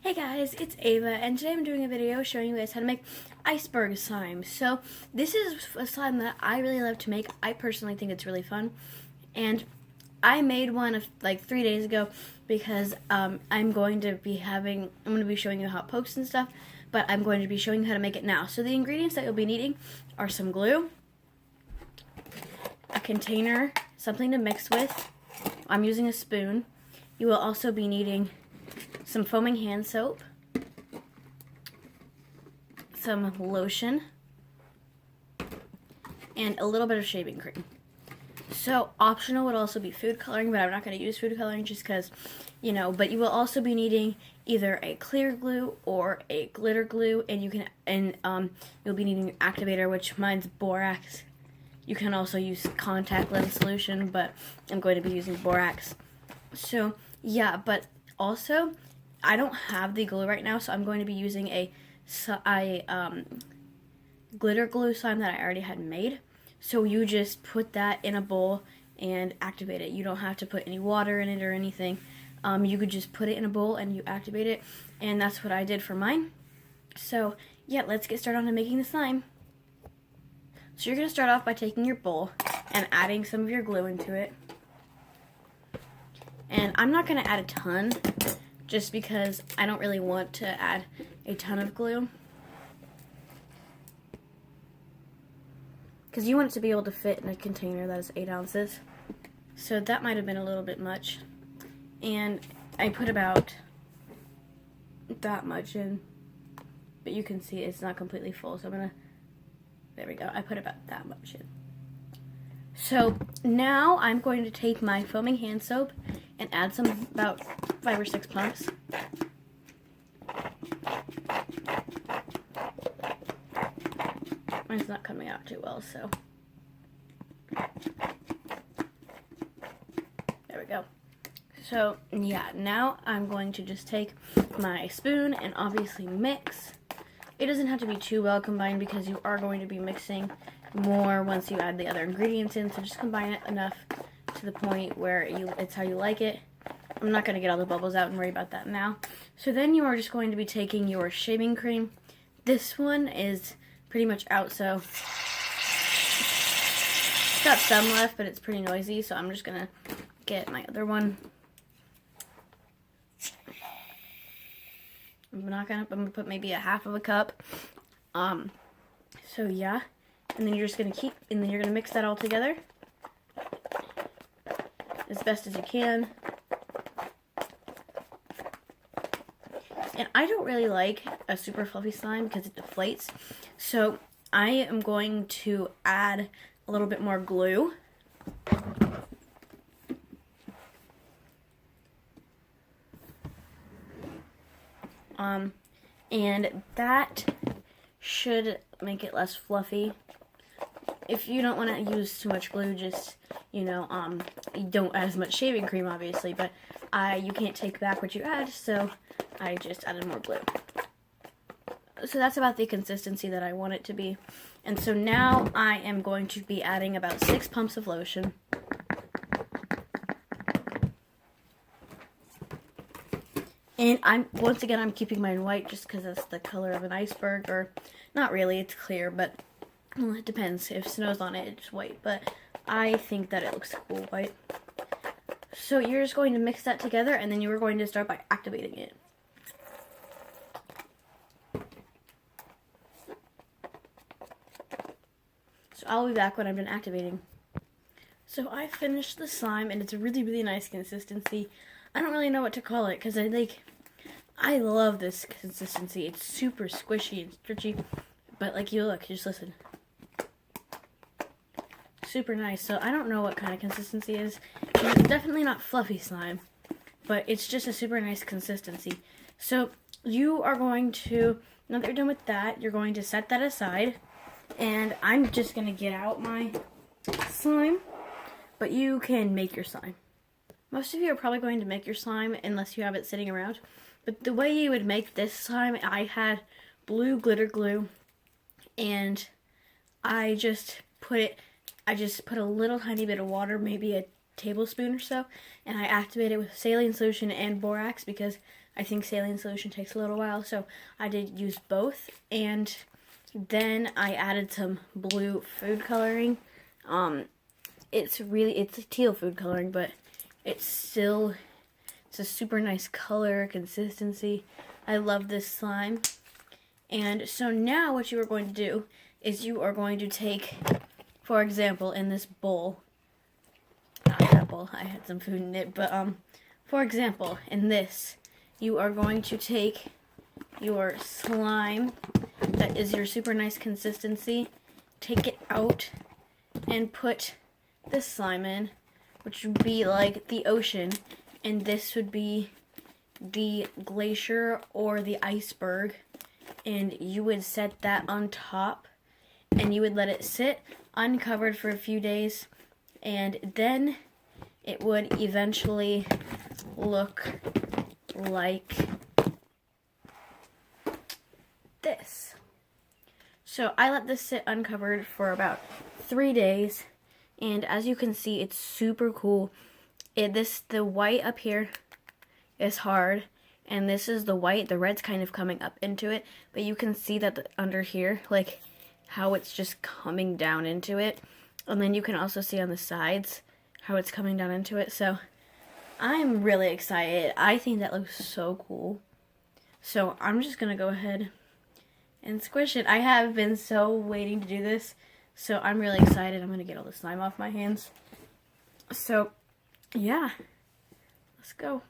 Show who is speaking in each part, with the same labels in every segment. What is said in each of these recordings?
Speaker 1: Hey guys, it's Ava, and today I'm doing a video showing you guys how to make iceberg slime. So this is a slime that I really love to make. I personally think it's really fun, and I made one like 3 days ago because I'm going to be showing you how it pokes and stuff, but I'm going to be showing you how to make it now. So the ingredients that you'll be needing are some glue, a container, something to mix with. I'm using a spoon. You will also be needing some foaming hand soap, some lotion, and a little bit of shaving cream. So optional would also be food coloring, but I'm not going to use food coloring just because, but you will also be needing either a clear glue or a glitter glue, and you'll be needing an activator, which mine's borax. You can also use contact lens solution, but I'm going to be using borax. So yeah, but also I don't have the glue right now, so I'm going to be using a glitter glue slime that I already had made. So you just put that in a bowl and activate it. You don't have to put any water in it or anything. You could just put it in a bowl and you activate it, and that's what I did for mine. So yeah, let's get started on making the slime. So you're going to start off by taking your bowl and adding some of your glue into it. And I'm not going to add a ton, just because I don't really want to add a ton of glue. Because you want it to be able to fit in a container that is 8 ounces. So that might have been a little bit much. And I put about that much in. But you can see it's not completely full, so I'm going to... There we go. I put about that much in. So now I'm going to take my foaming hand soap and add some, about 5 or 6 pumps. Mine's not coming out too well, so. There we go. So yeah, now I'm going to just take my spoon and obviously mix. It doesn't have to be too well combined because you are going to be mixing more once you add the other ingredients in, so just combine it enough to the point where it's how you like it. I'm not going to get all the bubbles out and worry about that now. So then you are just going to be taking your shaving cream. This one is pretty much out, so it's got some left, but it's pretty noisy, so I'm just going to get my other one. I'm going to put maybe a half of a cup. So yeah. And then you're just going to you're going to mix that all together as best as you can. And I don't really like a super fluffy slime because it deflates. So I am going to add a little bit more glue. And that should make it less fluffy. If you don't want to use too much glue, just, you don't add as much shaving cream, obviously, but you can't take back what you add, so I just added more glue. So that's about the consistency that I want it to be. And so now I am going to be adding about 6 pumps of lotion. And once again, I'm keeping mine white just because that's the color of an iceberg, or not really, it's clear, but well, it depends. If snow's on it, it's white, but I think that it looks cool white. So you're just going to mix that together, and then you are going to start by activating it. So I'll be back when I'm done activating. So I finished the slime, and it's a really, really nice consistency. I don't really know what to call it, because I love this consistency. It's super squishy and stretchy, but just listen. Super nice. So I don't know what kind of consistency it is. It's definitely not fluffy slime, but it's just a super nice consistency. So you are going to, now that you're done with that, you're going to set that aside, and I'm just going to get out my slime, but you can make your slime. Most of you are probably going to make your slime unless you have it sitting around, but the way you would make this slime, I had blue glitter glue, and I just put a little tiny bit of water, maybe a tablespoon or so, and I activated it with saline solution and borax because I think saline solution takes a little while, so I did use both. And then I added some blue food coloring. It's a teal food coloring, but it's a super nice color, consistency. I love this slime. And so now what you are going to do is you are going to take, for example, in this bowl, not that bowl, I had some food in it, but for example, in this, you are going to take your slime that is your super nice consistency, take it out, and put this slime in, which would be like the ocean, and this would be the glacier or the iceberg, and you would set that on top, and you would let it sit uncovered for a few days, and then it would eventually look like this. So I let this sit uncovered for about 3 days, and as you can see, it's super cool. The white up here is hard, and this is the white. The red's kind of coming up into it, but you can see that under here, like how it's just coming down into it. And then you can also see on the sides how it's coming down into it. So I'm really excited. I think that looks so cool. So I'm just gonna go ahead and squish it. I have been so waiting to do this, so I'm really excited. I'm gonna get all the slime off my hands. So yeah, let's go.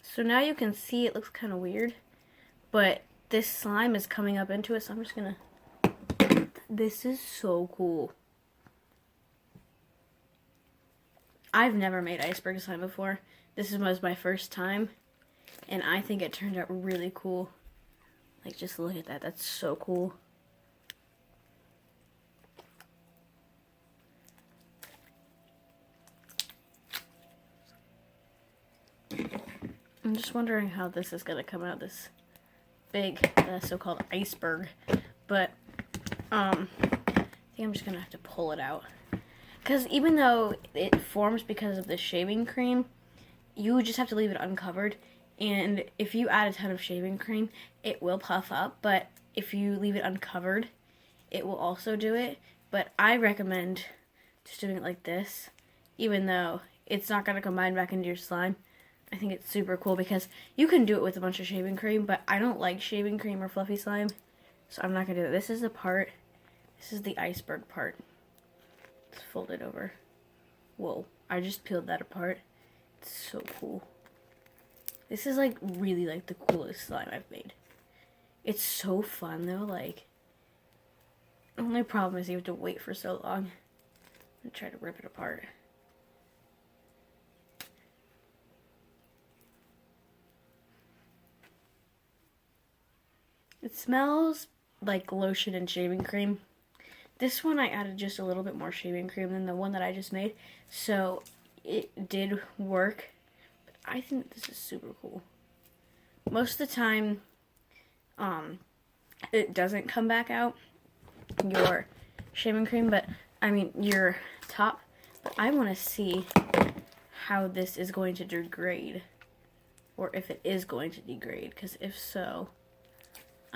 Speaker 1: So now you can see it looks kind of weird, but this slime is coming up into it, so I'm just gonna, this is so cool. I've never made iceberg slime before. This was my first time, and I think it turned out really cool. Like, just look at that, that's so cool. I'm just wondering how this is going to come out, this big so-called iceberg. But I think I'm just going to have to pull it out. Because even though it forms because of the shaving cream, you just have to leave it uncovered. And if you add a ton of shaving cream, it will puff up. But if you leave it uncovered, it will also do it. But I recommend just doing it like this, even though it's not going to combine back into your slime. I think it's super cool because you can do it with a bunch of shaving cream, but I don't like shaving cream or fluffy slime, so I'm not going to do it. This is the part, this is the iceberg part. Let's fold it over. Whoa, I just peeled that apart. It's so cool. This is like really like the coolest slime I've made. It's so fun though, like, the only problem is you have to wait for so long and try to rip it apart. It smells like lotion and shaving cream. This one I added just a little bit more shaving cream than the one that I just made, so it did work. But I think this is super cool. Most of the time, it doesn't come back out, your shaving cream, but I mean your top. But I want to see how this is going to degrade, or if it is going to degrade, because if so,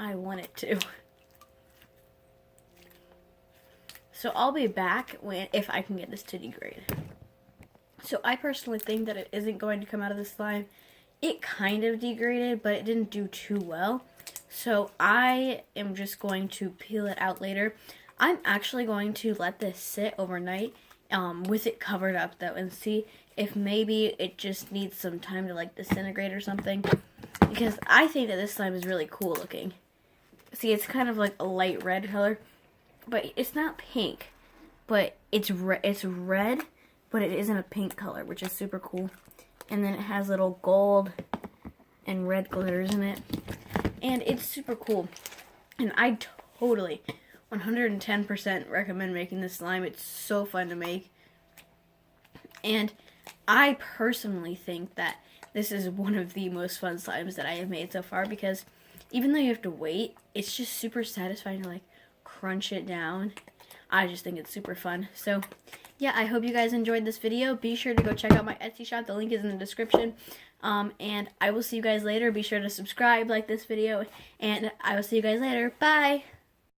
Speaker 1: I want it to. So I'll be back if I can get this to degrade. So I personally think that it isn't going to come out of the slime. It kind of degraded, but it didn't do too well. So I am just going to peel it out later. I'm actually going to let this sit overnight with it covered up though, and see if maybe it just needs some time to like disintegrate or something. Because I think that this slime is really cool looking. See, it's kind of like a light red color, but it's not pink, but it's red, but it isn't a pink color, which is super cool. And then it has little gold and red glitters in it, and it's super cool. And I totally 110% recommend making this slime. It's so fun to make, and I personally think that this is one of the most fun slimes that I have made so far, because even though you have to wait, it's just super satisfying to like crunch it down. I just think it's super fun. So yeah, I hope you guys enjoyed this video. Be sure to go check out my Etsy shop. The link is in the description. And I will see you guys later. Be sure to subscribe, like this video, and I will see you guys later. Bye!